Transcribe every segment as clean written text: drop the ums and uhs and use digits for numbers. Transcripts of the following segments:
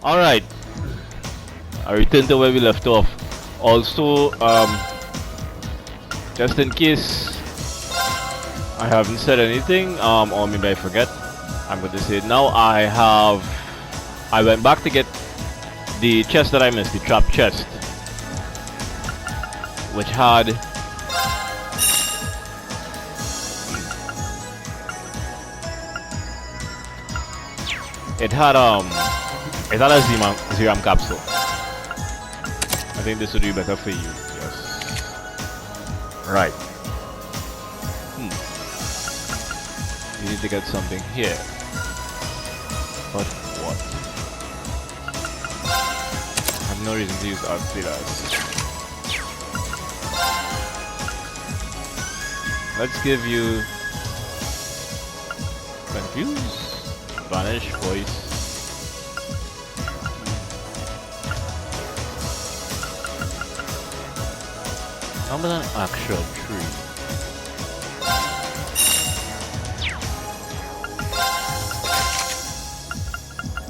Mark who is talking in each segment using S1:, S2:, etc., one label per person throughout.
S1: Alright. I return to where we left off. Also, just in case I haven't said anything, or maybe I forget, I'm going to say it now. I went back to get the chest that I missed, the trap chest, which had a Zeram capsule. I think this would be better for you. Yes. Right. You need to get something here. But what? I have no reason to use art pillars. Let's give you confuse, vanish, voice. How about an actual tree?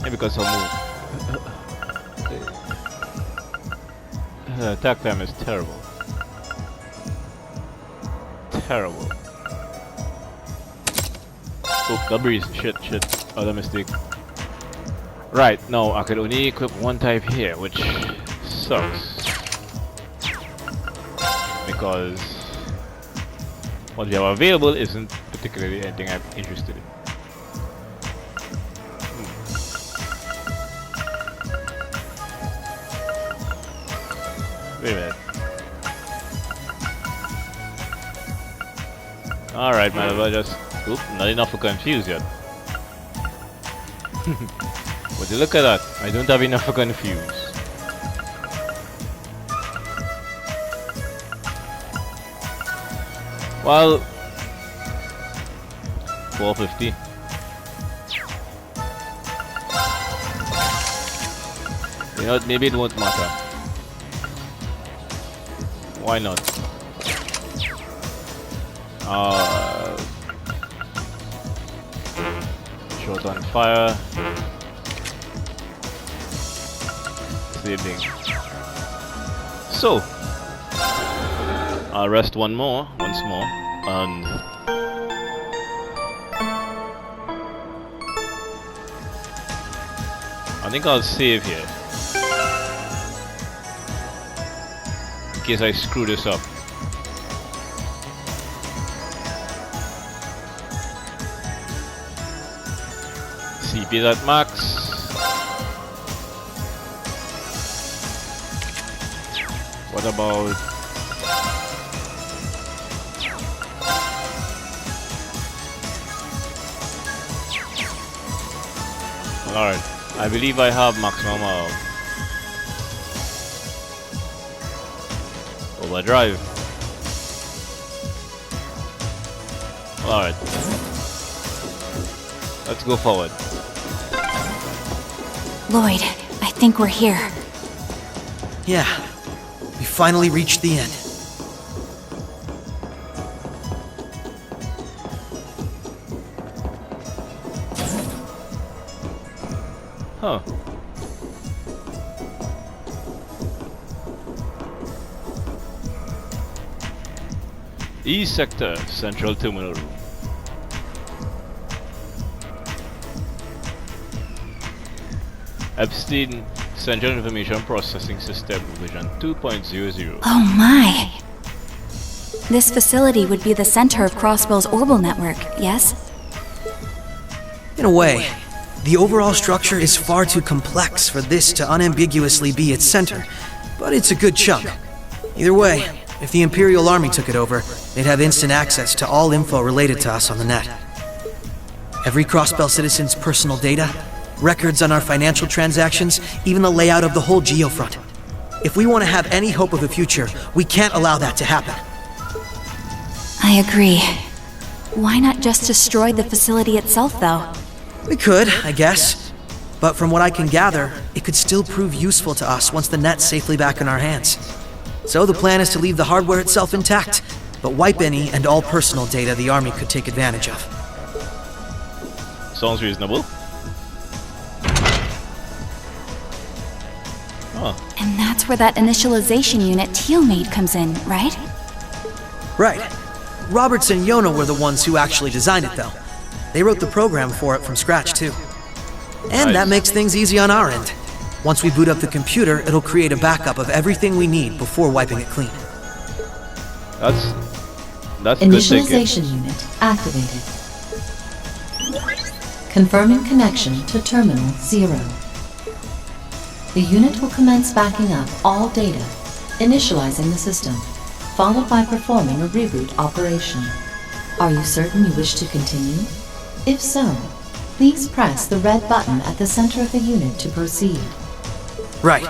S1: Maybe because I'll move. The attack time is terrible. Terrible. Oh, double breeze. Shit. Other mistake. Right, no, I could only equip one type here, which sucks. Because what we have available isn't particularly anything I'm interested in. Wait a minute. Alright, might as well just... Oop, not enough for confuse yet. But look at that, I don't have enough for confuse. Well, 450. You know what, maybe it won't matter. Why not? Short on fire. Same thing. So, I'll rest once more, and I think I'll save here in case I screw this up. CP is at max. What about alright, I believe I have maximum overdrive. Alright, let's go forward.
S2: Lloyd, I think we're here.
S3: Yeah, we finally reached the end.
S1: Huh. East Sector, Central Terminal Room. Epstein, Central Information Processing System, version 2.00.
S2: Oh my! This facility would be the center of Crossbell's orbital network, yes?
S3: In a way, the overall structure is far too complex for this to unambiguously be its center, but it's a good chunk. Either way, if the Imperial Army took it over, they'd have instant access to all info related to us on the net. Every Crossbell citizen's personal data, records on our financial transactions, even the layout of the whole geofront. If we want to have any hope of a future, we can't allow that to happen.
S2: I agree. Why not just destroy the facility itself, though?
S3: We could, I guess. But from what I can gather, it could still prove useful to us once the net's safely back in our hands. So the plan is to leave the hardware itself intact, but wipe any and all personal data the Army could take advantage of.
S1: Sounds reasonable.
S2: And that's where that initialization unit Teal made comes in, right?
S3: Right. Roberts and Yona were the ones who actually designed it, though. They wrote the program for it from scratch, too. And that makes things easy on our end. Once we boot up the computer, it'll create a backup of everything we need before wiping it clean.
S1: That's good thinking.
S4: Initialization unit activated. Confirming connection to Terminal 0. The unit will commence backing up all data, initializing the system, followed by performing a reboot operation. Are you certain you wish to continue? If so, please press the red button at the center of the unit to proceed.
S3: Right.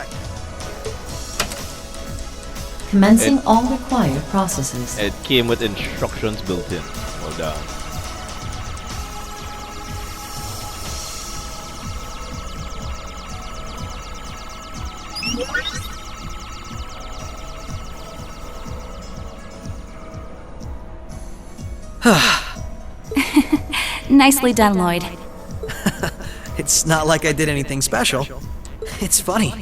S4: Commencing all required processes.
S1: It came with instructions built in. Well done.
S2: Nicely done, Lloyd.
S3: It's not like I did anything special. It's funny.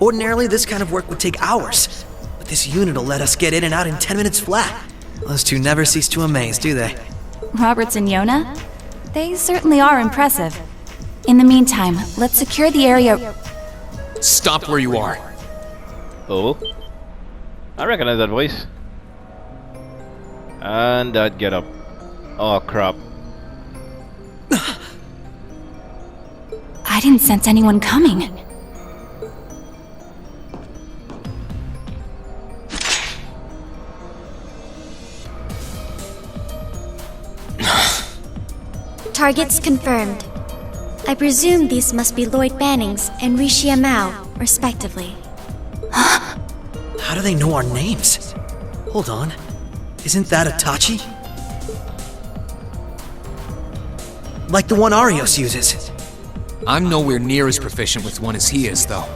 S3: Ordinarily, this kind of work would take hours. But this unit will let us get in and out in 10 minutes flat. Those two never cease to amaze, do they?
S2: Roberts and Yona? They certainly are impressive. In the meantime, let's secure the area.
S5: Stop where you are.
S1: Oh. I recognize that voice. And that get up. Oh crap.
S2: I didn't sense anyone coming.
S6: Targets confirmed. I presume these must be Lloyd Bannings and Rishia Mao, respectively.
S3: How do they know our names? Hold on. Isn't that Itachi? Like the one Arios uses.
S5: I'm nowhere near as proficient with one as he is, though.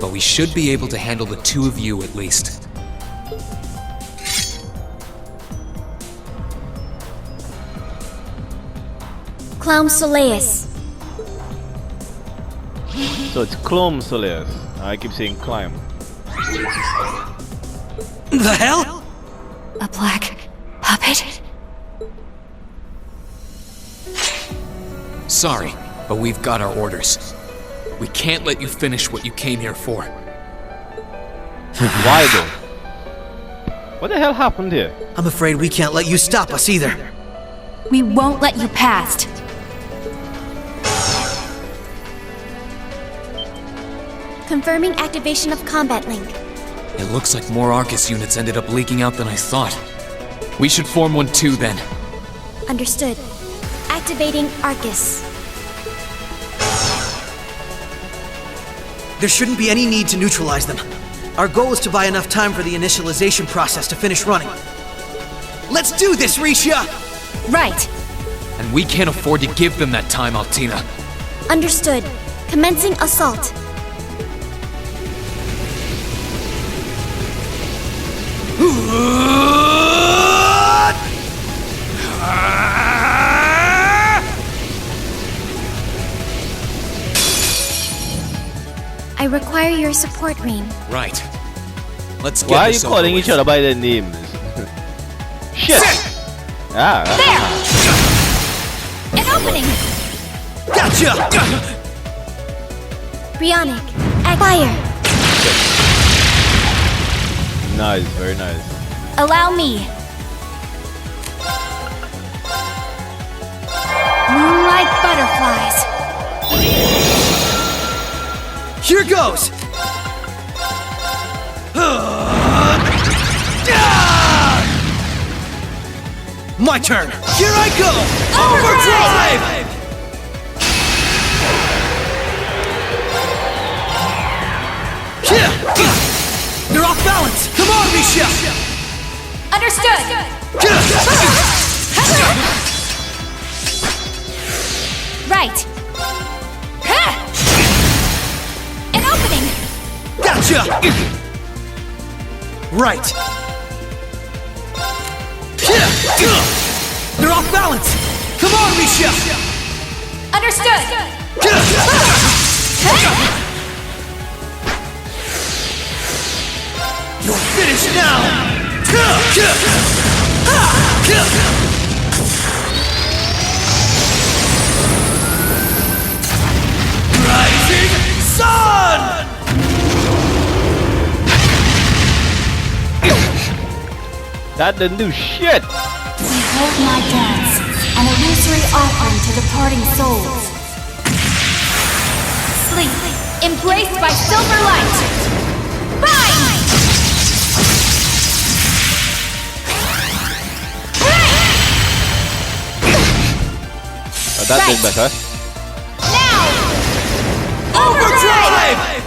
S5: But we should be able to handle the two of you at least.
S6: Clown Soleus.
S1: So it's Clom Soleus. I keep saying climb.
S3: The hell?
S2: A black puppet?
S5: Sorry, but we've got our orders. We can't let you finish what you came here for.
S1: Why though? What the hell happened here?
S3: I'm afraid we can't let you stop us either.
S2: We won't let you past.
S6: Confirming activation of combat link.
S5: It looks like more Arcus units ended up leaking out than I thought. We should form one too, then.
S6: Understood. Activating Arcus.
S3: There shouldn't be any need to neutralize them. Our goal is to buy enough time for the initialization process to finish running. Let's do this, Rishia!
S2: Right.
S5: And we can't afford to give them that time, Altina.
S6: Understood. Commencing assault. I require your support, Reem.
S5: Right. Let's get
S1: Why are you
S5: this over
S1: calling
S5: with.
S1: each other by their names? Shit! Ah.
S2: An opening!
S3: Gotcha!
S6: Bionic. Fire.
S1: Nice, very nice.
S2: Allow me. Moonlight butterflies.
S3: Here goes! My turn! Here I go! Overdrive! You're off balance! Come on, Misha!
S2: Understood. Right. An opening.
S3: Gotcha! Right. You're off balance! Come on, Misha!
S2: Understood.
S3: Finish now! Rising Sun!
S1: That didn't do shit!
S2: Behold my dance, an illusory offering to departing souls. Sleep, embraced by silver light. Bind!
S1: That did better.
S2: Now! Overdrive!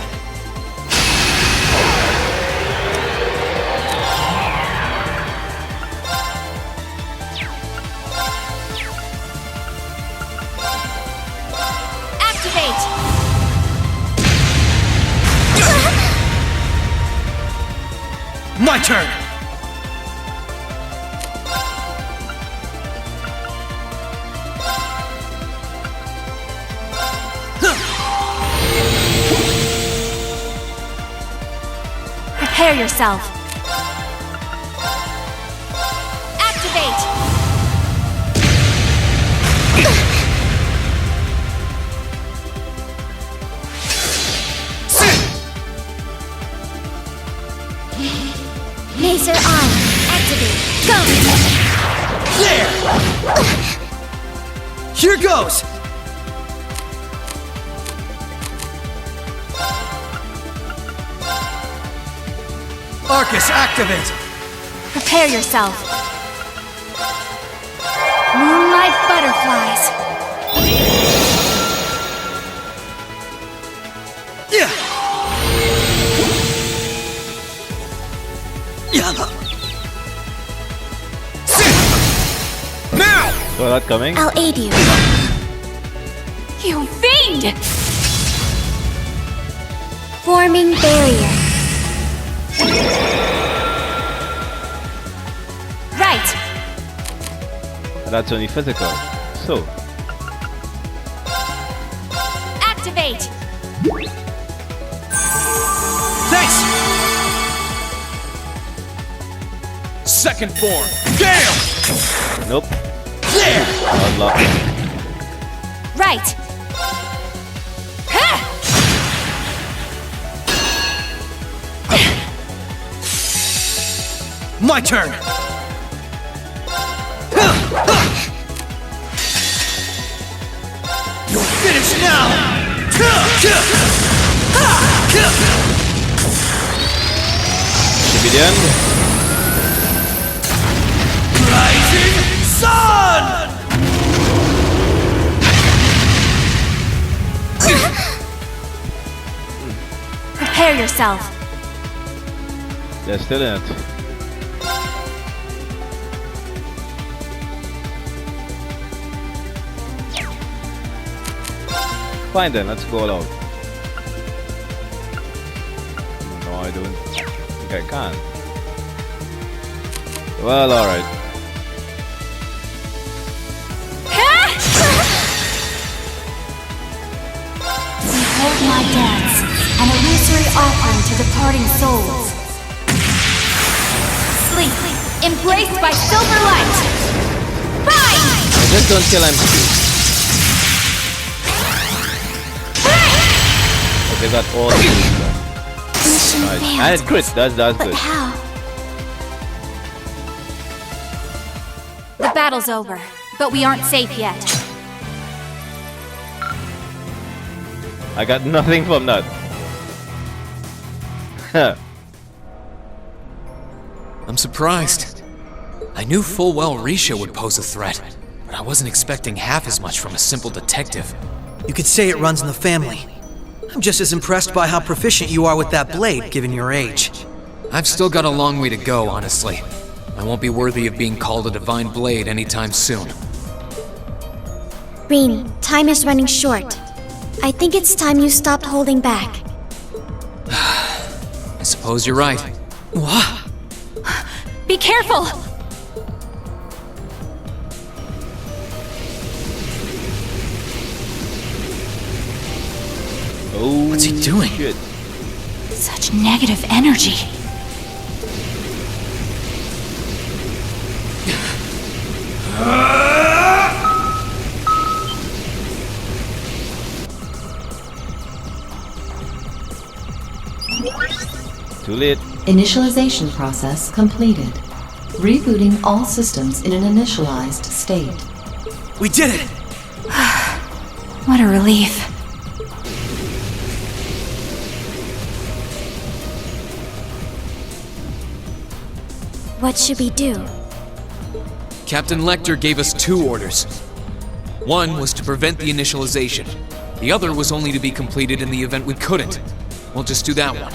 S2: Activate!
S3: My turn!
S2: Prepare yourself. Activate!
S6: Laser arm. Activate. Go!
S3: There! Here goes! Arcus, activate!
S2: Prepare yourself. Moonlight butterflies.
S3: Yeah! Yeah! Now!
S1: Saw that coming.
S6: I'll aid you.
S2: You fiend!
S6: Forming barrier.
S2: Right!
S1: That's only physical. So,
S2: Activate!
S3: Thanks!
S5: Second form. Gale!
S1: nope.
S3: There!
S1: Unlock.
S2: Right! Ha!
S3: My turn! You're finished now!
S1: Should be the end.
S3: Rising Sun!
S2: Prepare yourself.
S1: They're still in it. Fine then, let's go all out. No, I don't think I can. Well, alright.
S2: Behold my dance, an illusory offering to departing souls. Sleep, embraced by silver light. Bind!
S1: Just don't kill him. But they got all the things done.
S6: Mission
S1: Nice.
S6: failed.
S1: And it crit, that's
S6: But
S1: good.
S6: how?
S2: The battle's over, but we aren't safe yet.
S1: I got nothing from that.
S5: I'm surprised. I knew full well Risha would pose a threat, but I wasn't expecting half as much from a simple detective.
S3: You could say it runs in the family. I'm just as impressed by how proficient you are with that blade, given your age.
S5: I've still got a long way to go, honestly. I won't be worthy of being called a divine blade anytime soon.
S6: Rin, time is running short. I think it's time you stopped holding back.
S5: I suppose you're right.
S3: What?
S2: Be careful!
S1: Oh,
S5: What's he doing?
S1: shit.
S2: Such negative energy.
S1: Too late.
S4: Initialization process completed. Rebooting all systems in an initialized state.
S3: We did it!
S2: What a relief.
S6: What should we do?
S5: Captain Lecter gave us 2 orders. One was to prevent the initialization. The other was only to be completed in the event we couldn't. We'll just do that one.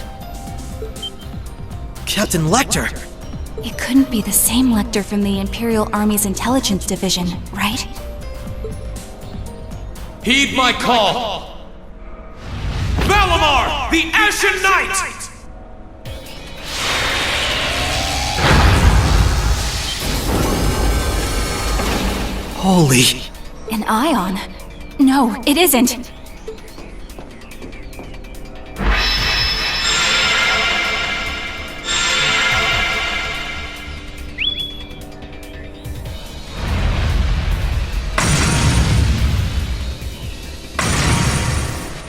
S3: Captain Lecter!
S2: It couldn't be the same Lecter from the Imperial Army's Intelligence Division, right?
S5: Heed my call! Valamar, the Ashen Knight!
S3: Holy...
S2: An ion? No, it isn't.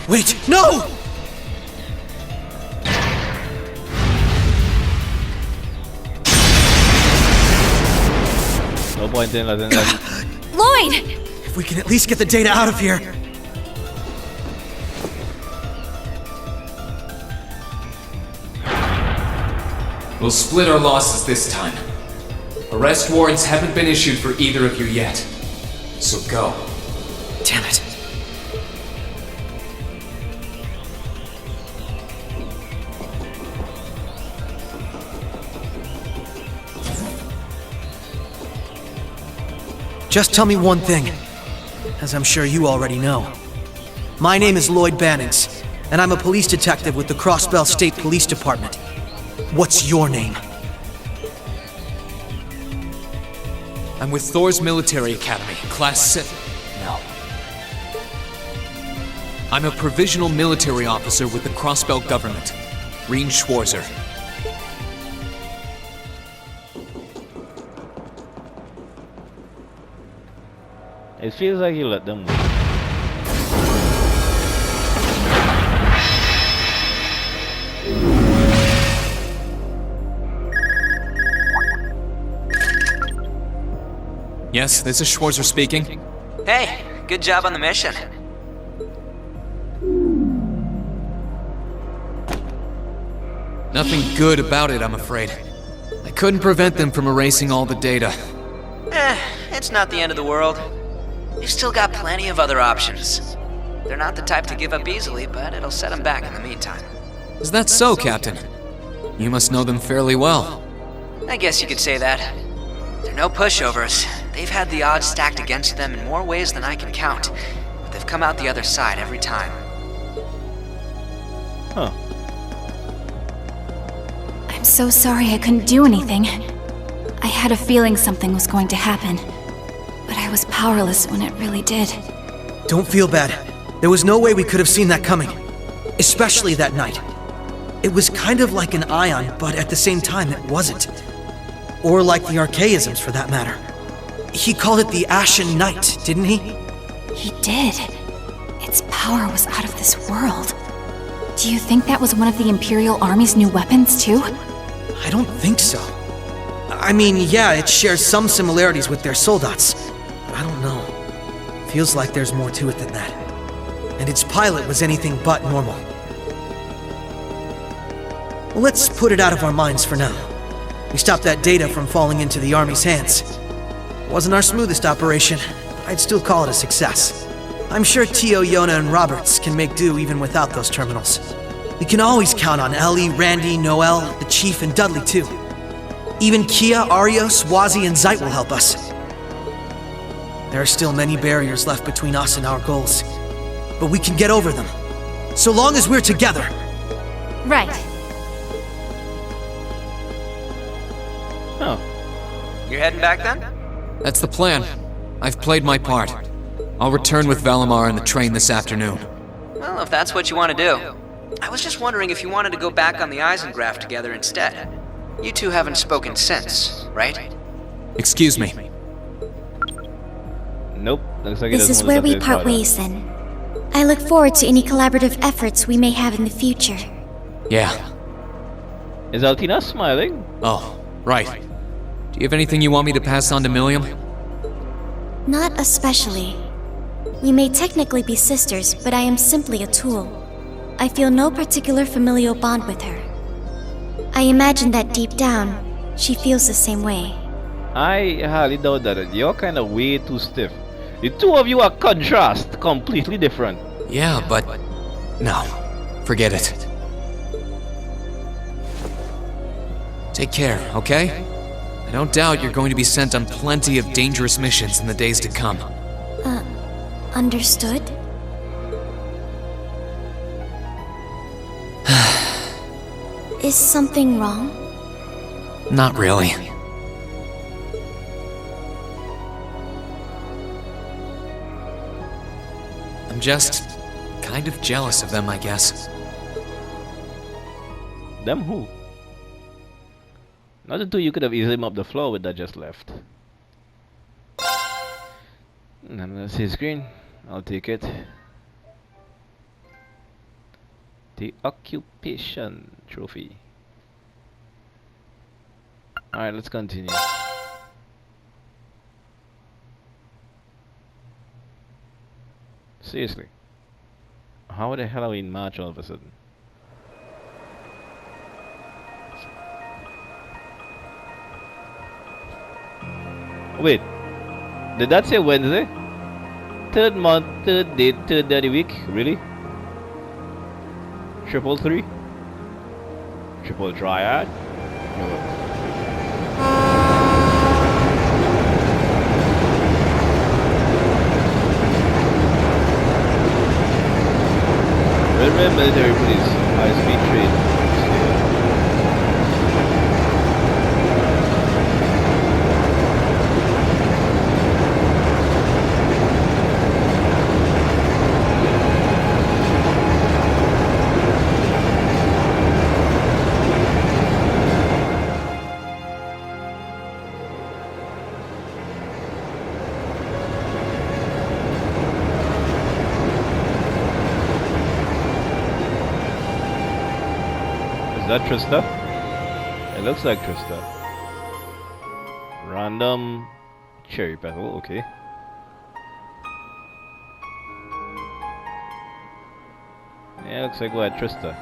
S3: Wait, no!
S1: No point in letting them.
S2: Lloyd!
S3: If we can at least get the data out of here.
S5: We'll split our losses this time. Arrest warrants haven't been issued for either of you yet. So go.
S3: Damn it. Just tell me one thing, as I'm sure you already know. My name is Lloyd Bannings, and I'm a police detective with the Crossbell State Police Department. What's your name?
S5: I'm with Thor's Military Academy, Class 7. No. I'm a provisional military officer with the Crossbell government, Reen Schwarzer.
S1: It feels like you let them win.
S5: Yes, this is Schwarzer speaking.
S7: Hey, good job on the mission.
S5: Nothing good about it, I'm afraid. I couldn't prevent them from erasing all the data.
S7: It's not the end of the world. You've still got plenty of other options. They're not the type to give up easily, but it'll set them back in the meantime.
S5: Is that so, Captain? You must know them fairly well.
S7: I guess you could say that. They're no pushovers. They've had the odds stacked against them in more ways than I can count, but they've come out the other side every time.
S1: Huh.
S2: I'm so sorry I couldn't do anything. I had a feeling something was going to happen, but I was powerless when it really did.
S3: Don't feel bad. There was no way we could have seen that coming. Especially that night. It was kind of like an ion, but at the same time it wasn't. Or like the archaisms, for that matter. He called it the Ashen Knight, didn't he?
S2: He did. Its power was out of this world. Do you think that was one of the Imperial Army's new weapons, too?
S3: I don't think so. I mean, yeah, it shares some similarities with their soldats. But I don't know. Feels like there's more to it than that. And its pilot was anything but normal. Well, let's put it out of our minds for now. We stopped that data from falling into the Army's hands. It wasn't our smoothest operation, but I'd still call it a success. I'm sure Tio, Yona, and Roberts can make do even without those terminals. We can always count on Ellie, Randy, Noel, the Chief, and Dudley too. Even Kia, Arios, Wazi, and Zeit will help us. There are still many barriers left between us and our goals, but we can get over them, so long as we're together.
S2: Right.
S1: Oh.
S7: You're heading back then?
S5: That's the plan. I've played my part. I'll return with Valamar on the train this afternoon.
S7: Well, if that's what you want to do. I was just wondering if you wanted to go back on the Eisengraph together instead. You two haven't spoken since, right?
S5: Excuse me.
S1: Nope. Looks like
S6: This is where we part ways then. I look forward to any collaborative efforts we may have in the future.
S5: Yeah.
S1: Is Altina smiling?
S5: Oh, right. Do you have anything you want me to pass on to Milliam?
S6: Not especially. We may technically be sisters, but I am simply a tool. I feel no particular familial bond with her. I imagine that deep down, she feels the same way.
S1: I highly doubt that. You're kind of way too stiff. The two of you are contrast, completely different.
S5: Yeah, but... no. Forget it. Take care, okay? I don't doubt you're going to be sent on plenty of dangerous missions in the days to come.
S6: Understood? Is something wrong?
S5: Not really. I'm just kind of jealous of them, I guess.
S1: Them who? Not the two you could have easily mopped the floor with that just left. I'm gonna see screen. I'll take it. The occupation trophy. Alright, let's continue. Seriously. How the hell are we in March all of a sudden? Wait. Did that say Wednesday? Third month, third date, third day of the week? Really? Triple three? Triple triad? No. Red military police, high-speed train. Is that Trista? It looks like Trista. Random cherry petal, okay. Yeah, looks like what Trista.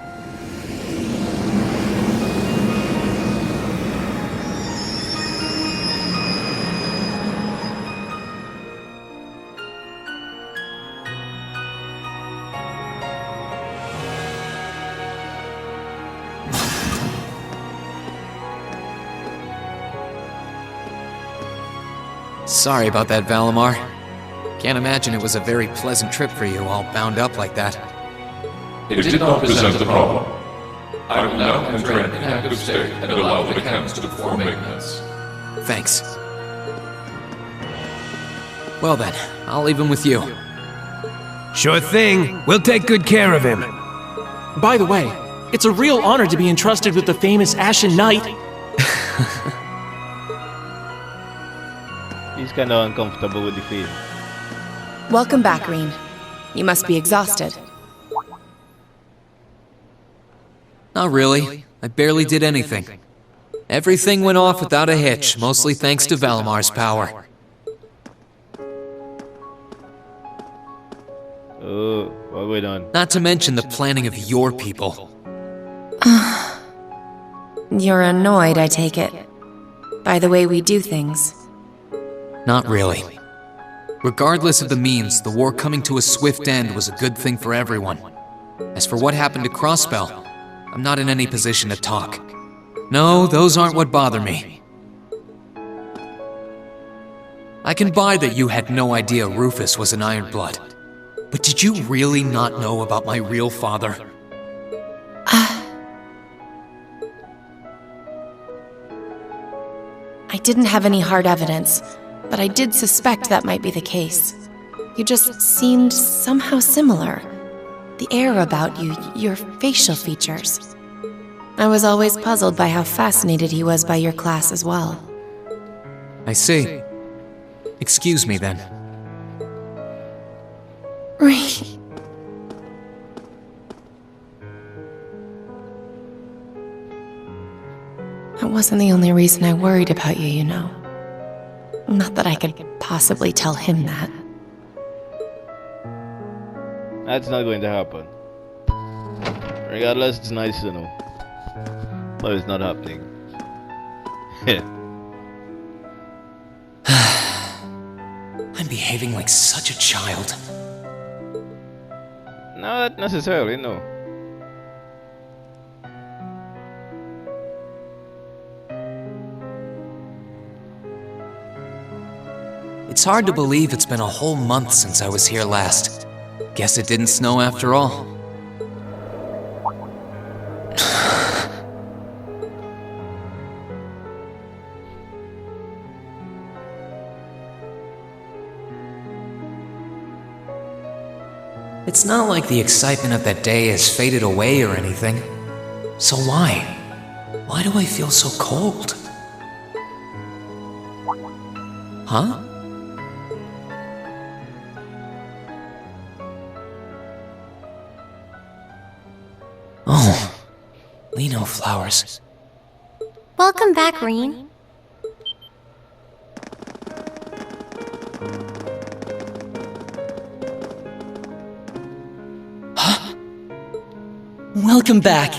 S5: Sorry about that, Valimar. Can't imagine it was a very pleasant trip for you, all bound up like that.
S8: It did not present a problem. I will now enter an inactive state and allow the mechanics to perform maintenance.
S5: Thanks. Well then, I'll leave him with you.
S9: Sure thing. We'll take good care of him.
S10: By the way, it's a real honor to be entrusted with the famous Ashen Knight.
S1: He's kind of uncomfortable with the feed.
S11: Welcome back, Reen. You must be exhausted.
S5: Not really. I barely did anything. Everything went off without a hitch, mostly thanks to Valimar's power.
S1: Oh, what we done?
S5: Not to mention the planning of your people.
S11: You're annoyed, I take it, by the way we do things.
S5: Not really. Regardless of the means, the war coming to a swift end was a good thing for everyone. As for what happened to Crossbell, I'm not in any position to talk. No, those aren't what bother me. I can buy that you had no idea Rufus was an Ironblood. But did you really not know about my real father?
S11: I didn't have any hard evidence, but I did suspect that might be the case. You just seemed somehow similar. The air about you, your facial features. I was always puzzled by how fascinated he was by your class as well.
S5: I see. Excuse me then.
S11: Reen. wasn't the only reason I worried about you, you know. Not that I could possibly tell him that.
S1: That's not going to happen. Regardless, it's nice to know. But it's not happening.
S5: I'm behaving like such a child.
S1: Not necessarily, no.
S5: It's hard to believe it's been a whole month since I was here last. Guess it didn't snow after all. It's not like the excitement of that day has faded away or anything. So why? Why do I feel so cold? Huh? Oh, Lino flowers.
S6: Welcome back, Reen.
S12: Welcome back.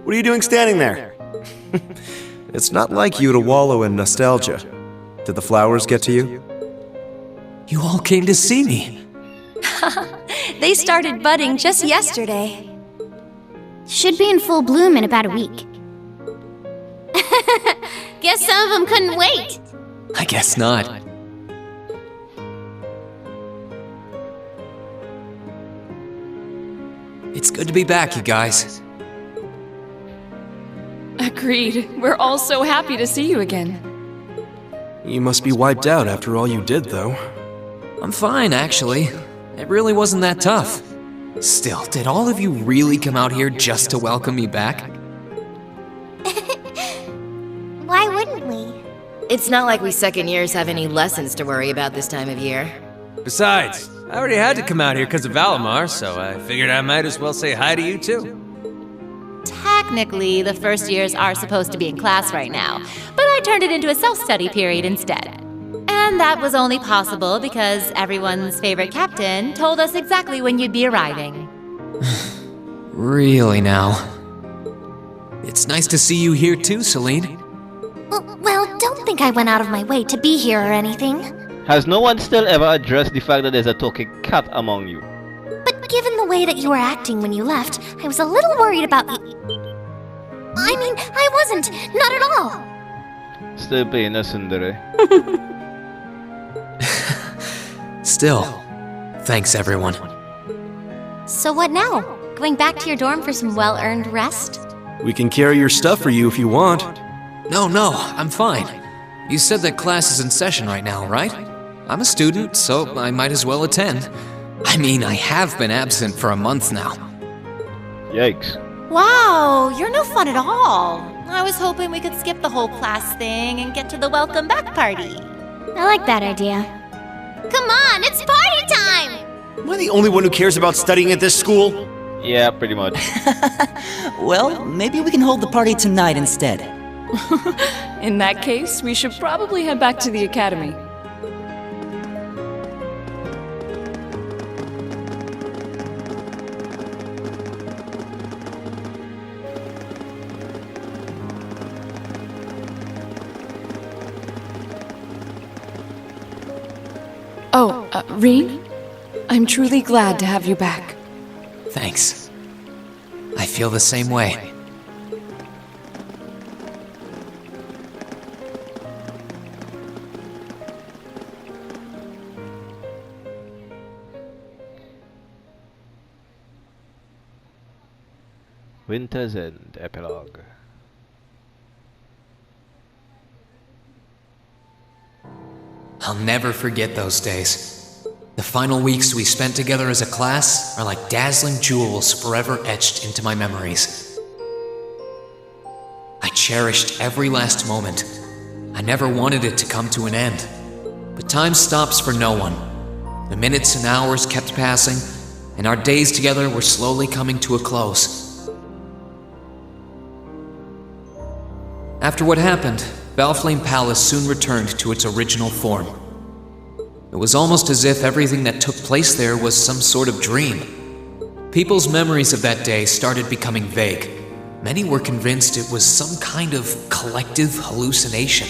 S12: What are you doing standing there? It's not like you to wallow in nostalgia. Did the flowers get to you?
S5: You all came to see me.
S6: They started budding just yesterday. Should be in full bloom in about a week. Guess some of them couldn't wait.
S5: I guess not. It's good to be back, you guys.
S13: Agreed. We're all so happy to see you again.
S12: You must be wiped out after all you did, though.
S5: I'm fine, actually. It really wasn't that tough. Still, did all of you really come out here just to welcome me back?
S6: Why wouldn't we?
S14: It's not like we second years have any lessons to worry about this time of year.
S9: Besides, I already had to come out here because of Valimar, so I figured I might as well say hi to you too.
S15: Technically, the first years are supposed to be in class right now, but I turned it into a self-study period instead. And that was only possible because everyone's favorite captain told us exactly when you'd be arriving.
S5: Really now? It's nice to see you here too, Celine.
S6: Well, don't think I went out of my way to be here or anything.
S1: Has no one still ever addressed the fact that there's a talking cat among you?
S6: But given the way that you were acting when you left, I was a little worried about you. I mean, I wasn't. Not at all.
S1: Still playing a tsundere.
S5: Still, thanks everyone.
S6: So what now? Going back to your dorm for some well-earned rest?
S12: We can carry your stuff for you if you want.
S5: No, I'm fine. You said that class is in session right now, right? I'm a student, so I might as well attend. I mean, I have been absent for a month now.
S1: Yikes.
S15: Wow, you're no fun at all. I was hoping we could skip the whole class thing and get to the welcome back party.
S6: I like that idea. Come on, it's party time!
S12: Am I the only one who cares about studying at this school?
S1: Yeah, pretty much.
S12: Well, maybe we can hold the party tonight instead.
S13: In that case, we should probably head back to the academy. Oh, Reen? I'm truly glad to have you back.
S5: Thanks. I feel the same way.
S1: Winter's End Epilogue.
S5: I'll never forget those days. The final weeks we spent together as a class are like dazzling jewels forever etched into my memories. I cherished every last moment. I never wanted it to come to an end. But time stops for no one. The minutes and hours kept passing, and our days together were slowly coming to a close. After what happened, Valflame Palace soon returned to its original form. It was almost as if everything that took place there was some sort of dream. People's memories of that day started becoming vague. Many were convinced it was some kind of collective hallucination.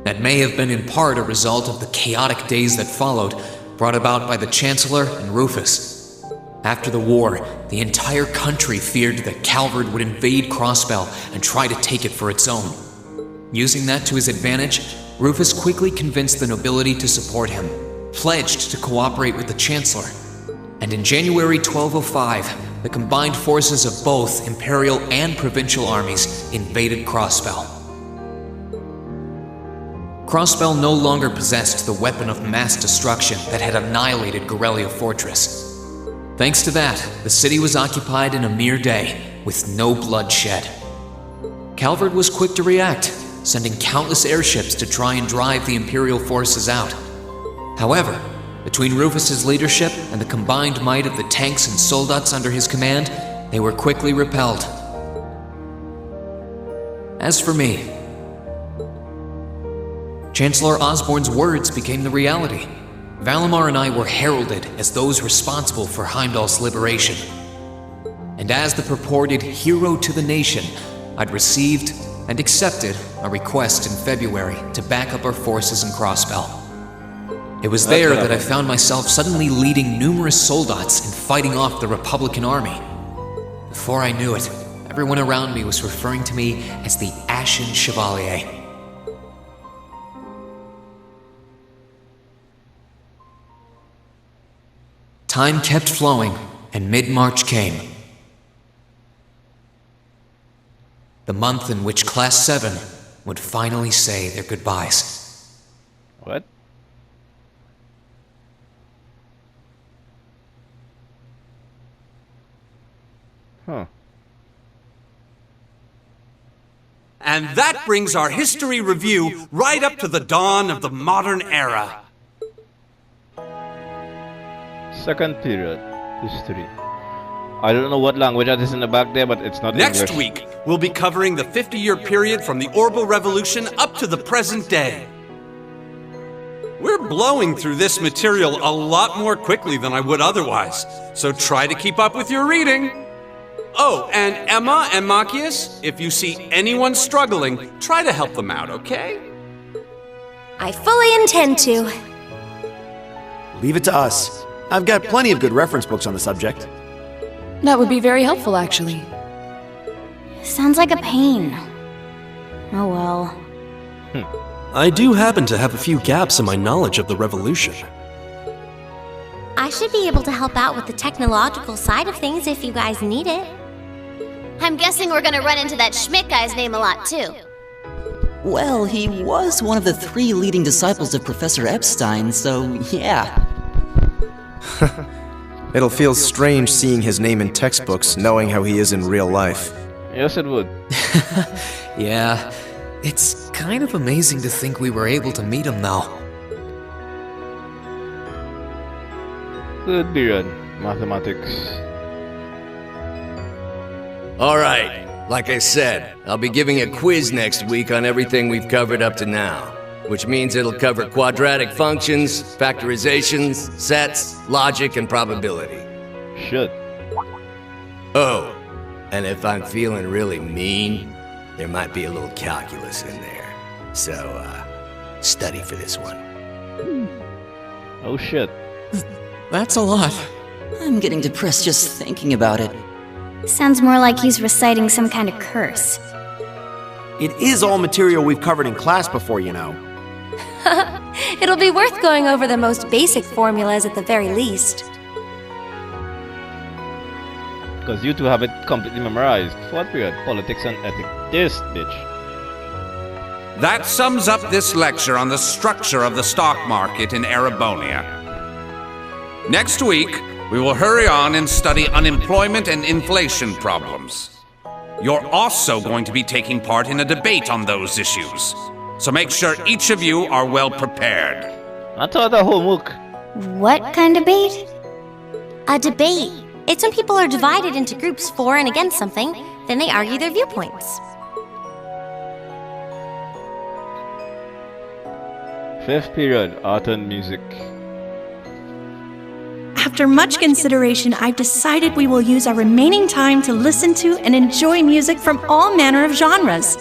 S5: That may have been in part a result of the chaotic days that followed, brought about by the Chancellor and Rufus. After the war, the entire country feared that Calvard would invade Crossbell and try to take it for its own. Using that to his advantage, Rufus quickly convinced the nobility to support him, pledged to cooperate with the Chancellor. And in January 1205, the combined forces of both Imperial and Provincial armies invaded Crossbell. Crossbell no longer possessed the weapon of mass destruction that had annihilated Gorelia Fortress. Thanks to that, the city was occupied in a mere day, with no blood shed. Calvard was quick to react, sending countless airships to try and drive the Imperial forces out. However, between Rufus's leadership and the combined might of the tanks and soldats under his command, they were quickly repelled. As for me, Chancellor Osborne's words became the reality. Valimar and I were heralded as those responsible for Heimdall's liberation. And as the purported hero to the nation, I'd received and accepted a request in February to back up our forces in Crossbell. It was there that I found myself suddenly leading numerous soldats and fighting off the Republican army. Before I knew it, everyone around me was referring to me as the Ashen Chevalier. Time kept flowing, and mid-March came. The month in which Class 7 would finally say their goodbyes.
S1: What? Huh.
S16: And that brings our history review right up to the dawn of the modern era.
S1: Second period, history. I don't know what language that is in the back there, but it's not
S16: Next
S1: English.
S16: week, we'll be covering the 50-year period from the Orbital Revolution up to the present day. We're blowing through this material a lot more quickly than I would otherwise, so try to keep up with your reading. Oh, and Emma and Machias, if you see anyone struggling, try to help them out, okay?
S6: I fully intend to.
S12: Leave it to us. I've got plenty of good reference books on the subject.
S13: That would be very helpful, actually.
S6: Sounds like a pain. Oh well.
S17: I do happen to have a few gaps in my knowledge of the Revolution.
S6: I should be able to help out with the technological side of things if you guys need it. I'm guessing we're gonna run into that Schmidt guy's name a lot, too.
S18: Well, he was one of the 3 leading disciples of Professor Epstein, so yeah.
S12: It'll feel strange seeing his name in textbooks, knowing how he is in real life.
S1: Yes, it would.
S5: Yeah, it's kind of amazing to think we were able to meet him now.
S1: Good period, mathematics.
S19: Alright, like I said, I'll be giving a quiz next week on everything we've covered up to now. Which means it'll cover quadratic functions, factorizations, sets, logic, and probability.
S1: Should.
S19: Oh, and if I'm feeling really mean, there might be a little calculus in there. So, study for this one.
S1: Oh shit.
S18: That's a lot. I'm getting depressed just thinking about it.
S6: Sounds more like he's reciting some kind of curse.
S20: It is all material we've covered in class before, you know.
S6: It'll be worth going over the most basic formulas at the very least.
S1: Because you two have it completely memorized. Fourth period, politics and ethics. This bitch.
S16: That sums up this lecture on the structure of the stock market in Erebonia. Next week, we will hurry on and study unemployment and inflation problems. You're also going to be taking part in a debate on those issues. So make sure each of you are well prepared.
S1: I thought the homework.
S6: What kind of debate? A debate. It's when people are divided into groups for and against something.
S21: Then they argue their viewpoints.
S1: Fifth period, art and music.
S22: After much consideration, I've decided we will use our remaining time to listen to and enjoy music from all manner of genres.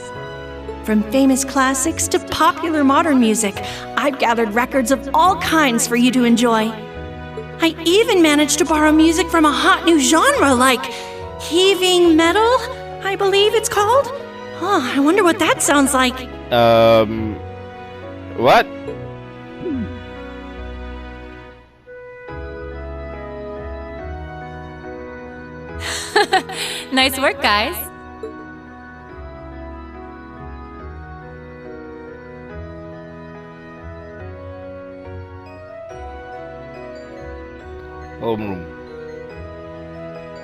S22: From famous classics to popular modern music, I've gathered records of all kinds for you to enjoy. I even managed to borrow music from a hot new genre like heaving metal, I believe it's called. Oh, I wonder what that sounds like.
S1: What?
S15: Nice work, guys.
S1: Homeroom.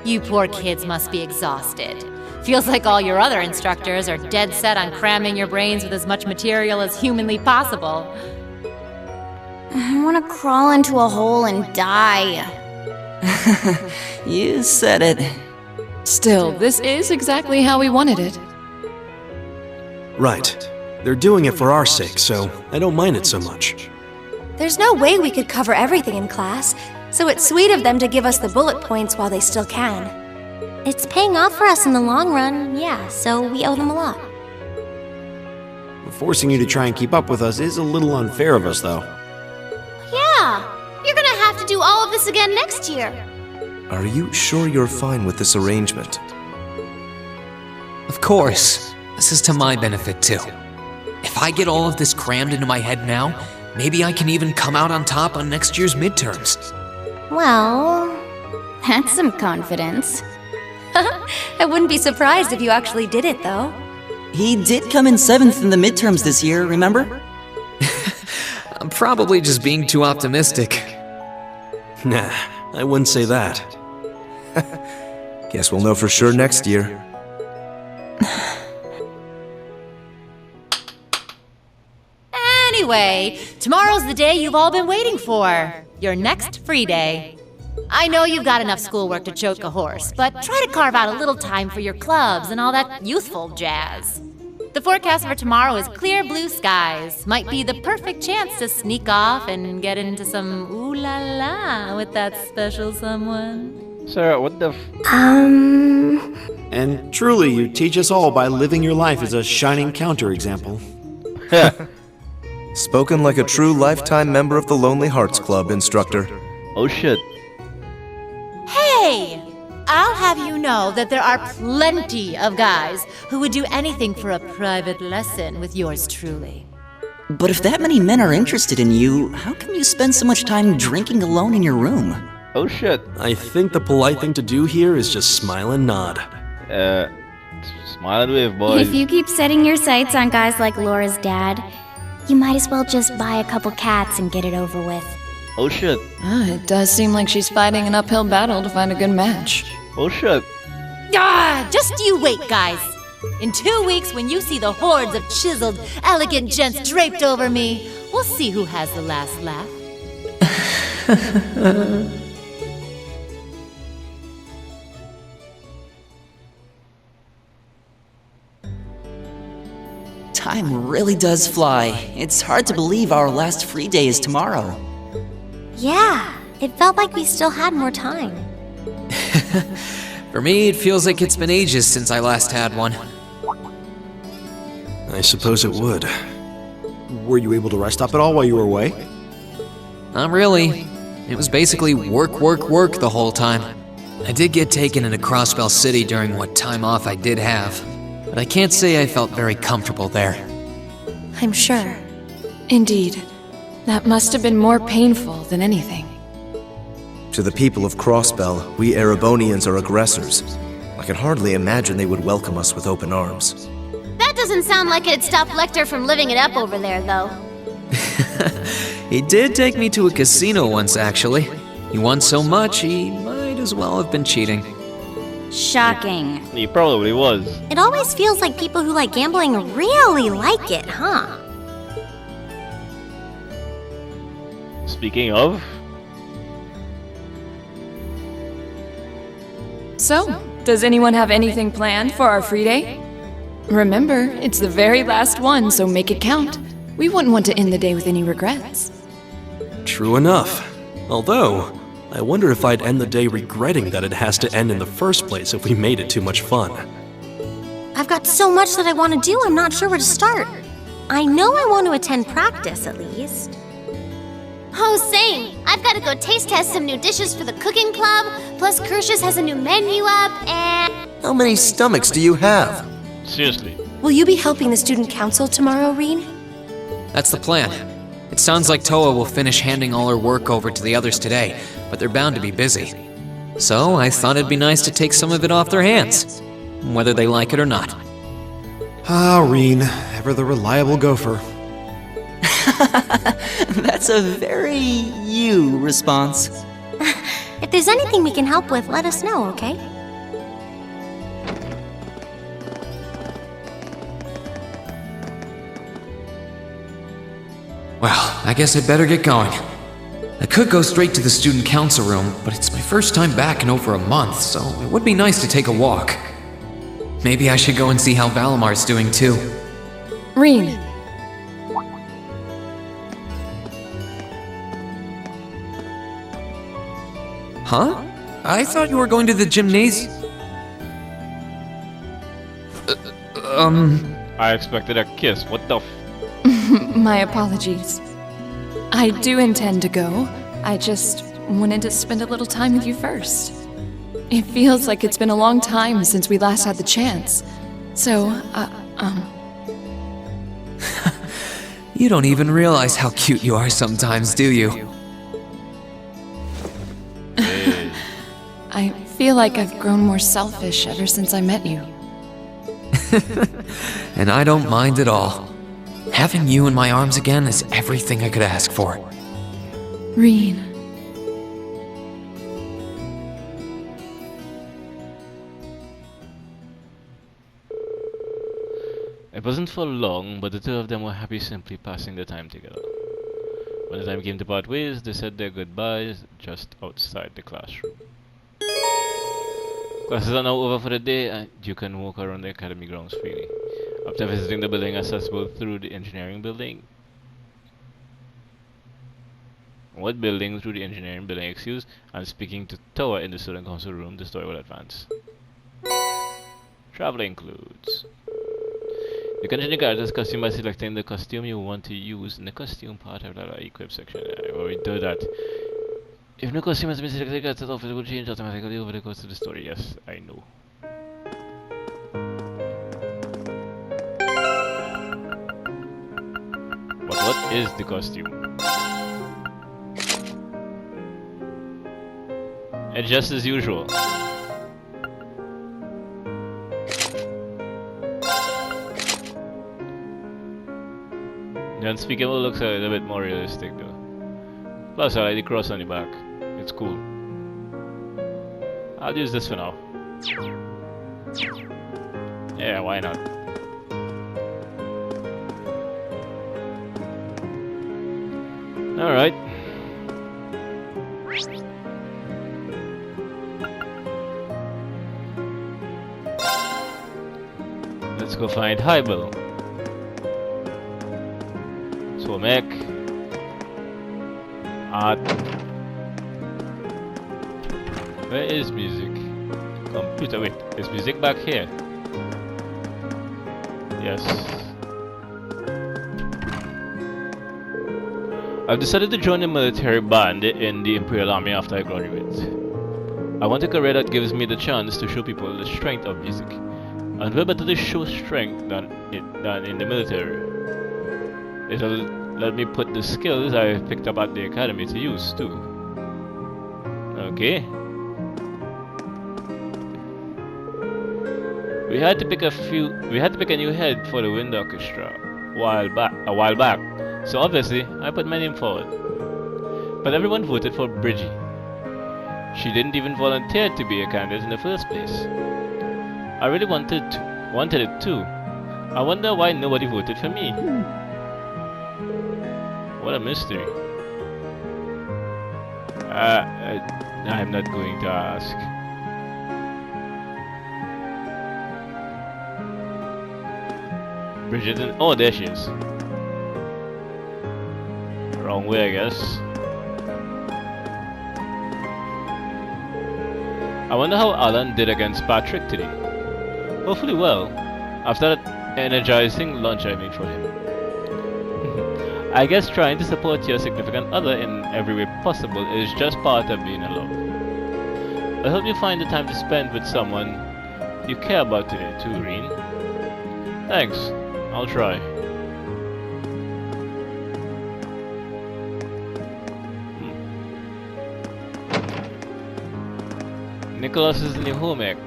S15: You poor kids must be exhausted. Feels like all your other instructors are dead set on cramming your brains with as much material as humanly possible.
S21: I want to crawl into a hole and die.
S18: You said it.
S13: Still, this is exactly how we wanted it.
S17: Right. They're doing it for our sake, so I don't mind it so much.
S21: There's no way we could cover everything in class, so it's sweet of them to give us the bullet points while they still can. It's paying off for us in the long run, yeah, so we owe them a lot.
S20: Forcing you to try and keep up with us is a little unfair of us, though.
S21: Yeah, you're gonna have to do all of this again next year.
S12: Are you sure you're fine with this arrangement?
S5: Of course. This is to my benefit, too. If I get all of this crammed into my head now, maybe I can even come out on top on next year's midterms.
S21: Well, that's some confidence. I wouldn't be surprised if you actually did it, though.
S18: He did come in 7th in the midterms this year, remember?
S5: I'm probably just being too optimistic.
S17: Nah, I wouldn't say that.
S12: Guess we'll know for sure next year.
S15: Anyway, tomorrow's the day you've all been waiting for. Your next free day. I know you've got enough schoolwork to choke a horse, but try to carve out a little time for your clubs and all that youthful jazz. The forecast for tomorrow is clear blue skies. Might be the perfect chance to sneak off and get into some ooh la la with that special someone.
S1: Sarah, what the
S20: And truly, you teach us all by living your life as a shining counterexample.
S12: Spoken like a true lifetime member of the Lonely Hearts Club, instructor.
S1: Oh shit.
S15: Hey! I'll have you know that there are plenty of guys who would do anything for a private lesson with yours truly.
S18: But if that many men are interested in you, how come you spend so much time drinking alone in your room?
S1: Oh shit.
S17: I think the polite thing to do here is just smile and nod.
S1: Smile and wave, boys.
S21: If you keep setting your sights on guys like Laura's dad, you might as well just buy a couple cats and get it over with.
S1: Oh shit.
S13: It does seem like she's fighting an uphill battle to find a good match.
S1: Oh shit.
S15: Just you wait, guys. In 2 weeks, when you see the hordes of chiseled, elegant gents draped over me, we'll see who has the last laugh.
S18: Time really does fly. It's hard to believe our last free day is tomorrow.
S21: Yeah, it felt like we still had more time.
S5: For me, it feels like it's been ages since I last had one.
S17: I suppose it would.
S20: Were you able to rest up at all while you were away?
S5: Not really. It was basically work, work, work the whole time. I did get taken into Crossbell City during what time off I did have, but I can't say I felt very comfortable there.
S11: I'm sure.
S13: Indeed. That must have been more painful than anything.
S12: To the people of Crossbell, we Erebonians are aggressors. I can hardly imagine they would welcome us with open arms.
S21: That doesn't sound like it'd stop Lecter from living it up over there, though.
S5: He did take me to a casino once, actually. He won so much, he might as well have been cheating.
S21: Shocking.
S1: He probably was.
S21: It always feels like people who like gambling really like it, huh?
S1: Speaking of...
S13: So, Does anyone have anything planned for our free day? Remember, it's the very last one, so make it count. We wouldn't want to end the day with any regrets.
S17: True enough. Although, I wonder if I'd end the day regretting that it has to end in the first place if we made it too much fun.
S21: I've got so much that I want to do, I'm not sure where to start. I know I want to attend practice, at least.
S3: Oh, same! I've got to go taste test some new dishes for the cooking club, plus Kershus has a new menu up, and...
S12: How many stomachs do you have?
S1: Seriously.
S21: Will you be helping the student council tomorrow, Reen?
S5: That's the plan. It sounds like Toa will finish handing all her work over to the others today, but they're bound to be busy. So I thought it'd be nice to take some of it off their hands, whether they like it or not.
S20: Ah, Reen, ever the reliable gopher.
S18: That's a very you response.
S21: If there's anything we can help with, let us know, okay?
S5: Well, I guess I'd better get going. I could go straight to the student council room, but it's my first time back in over a month, so it would be nice to take a walk. Maybe I should go and see how Valamar's doing too.
S13: Reen.
S5: Huh? I thought you were going to the gymnasium.
S1: I expected a kiss. What the f...
S13: My apologies. I do intend to go. I just wanted to spend a little time with you first. It feels like it's been a long time since we last had the chance. So,
S5: You don't even realize how cute you are sometimes, do you?
S13: I feel like I've grown more selfish ever since I met you.
S5: And I don't mind at all. Having you in my arms again is everything I could ask for.
S13: Reen.
S1: It wasn't for long, but the two of them were happy simply passing the time together. When the time came to part ways, they said their goodbyes just outside the classroom. Classes are now over for the day, and you can walk around the academy grounds freely. After visiting the building accessible through the engineering building... What building through the engineering building, excuse, and speaking to Toa in the student council room, the story will advance. Travel includes... You can change your character's costume by selecting the costume you want to use in the costume part of the equip section. I already did that. If no costume has been selected, the character's outfit will change automatically over the course of the story. Yes, I know. But what is the costume? It's just as usual. The unspeakable looks a little bit more realistic though. Plus I like the cross on the back. It's cool. I'll use this for now. Yeah, why not? Alright. Let's go find Hybel. Mech art. Where is music? Computer, wait, is music back here? Yes. I've decided to join the military band in the Imperial Army after I graduate. I want a career that gives me the chance to show people the strength of music. And where better to show strength than in the military? It'll let me put the skills I picked up at the academy to use too. Okay. We had to pick a new head for the wind orchestra a while back. So obviously I put my name forward. But everyone voted for Bridgie. She didn't even volunteer to be a candidate in the first place. I really wanted it too. I wonder why nobody voted for me. What a mystery. I'm not going to ask. Bridget and oh, there she is. Wrong way, I guess. I wonder how Alan did against Patrick today. Hopefully well, after that energizing lunch I made for him. I guess trying to support your significant other in every way possible is just part of being alone. I hope you find the time to spend with someone you care about today too, Reen. Thanks, I'll try. Nicholas's new home ec.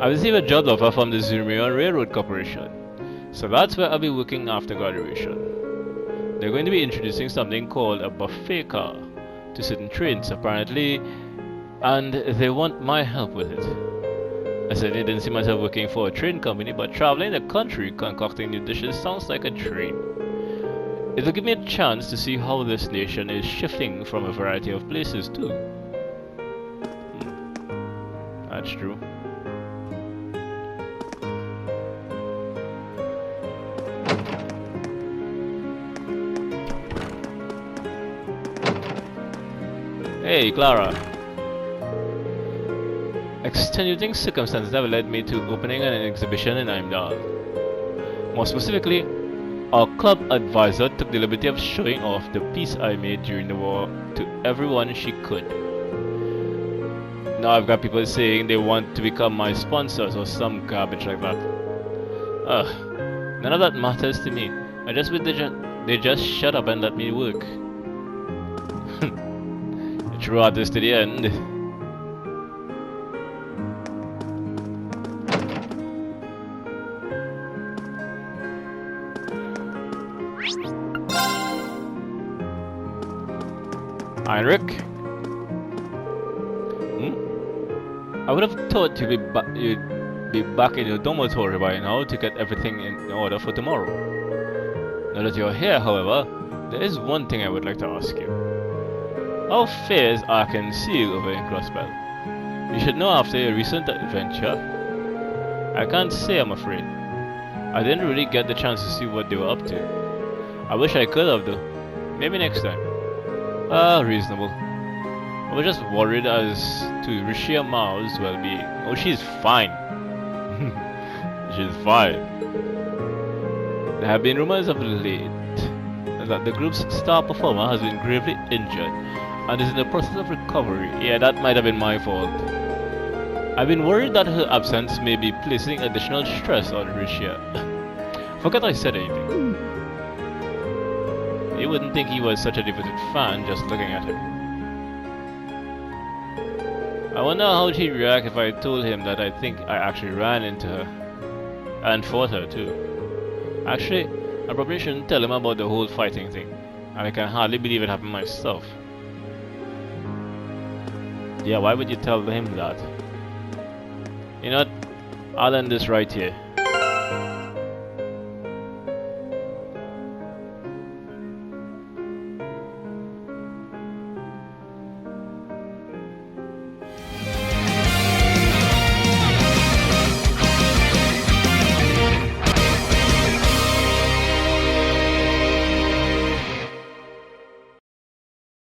S1: I received a job offer from the Zurmion Railroad Corporation, so that's where I'll be working after graduation. They're going to be introducing something called a buffet car to certain trains, apparently, and they want my help with it. I certainly didn't see myself working for a train company, but traveling the country concocting new dishes sounds like a dream. It'll give me a chance to see how this nation is shifting from a variety of places too. That's true. Hey, Clara. Extenuating circumstances have led me to opening an exhibition in Imdal. More specifically, our club advisor took the liberty of showing off the piece I made during the war to everyone she could. Now I've got people saying they want to become my sponsors or some garbage like that. Ugh, none of that matters to me. I just wish they just shut up and let me work. A true artist to the end. Heinrich? I would have thought you'd be back in your dormitory by now to get everything in order for tomorrow. Now that you're here, however, there is one thing I would like to ask you. How fares Arkansas over in Crossbell? You should know after your recent adventure. I can't say I'm afraid. I didn't really get the chance to see what they were up to. I wish I could have though. Maybe next time. Reasonable. I was just worried as to Rishia Mao's well-being. Oh, she's fine. She's fine. There have been rumors of late that the group's star performer has been gravely injured and is in the process of recovery. Yeah, that might have been my fault. I've been worried that her absence may be placing additional stress on Rishia. Forget I said anything. You wouldn't think he was such a devoted fan just looking at him. I wonder how he'd react if I told him that I think I actually ran into her. And fought her too. Actually, I probably shouldn't tell him about the whole fighting thing. And I can hardly believe it happened myself. Yeah, why would you tell him that? You know what? I'll end this right here.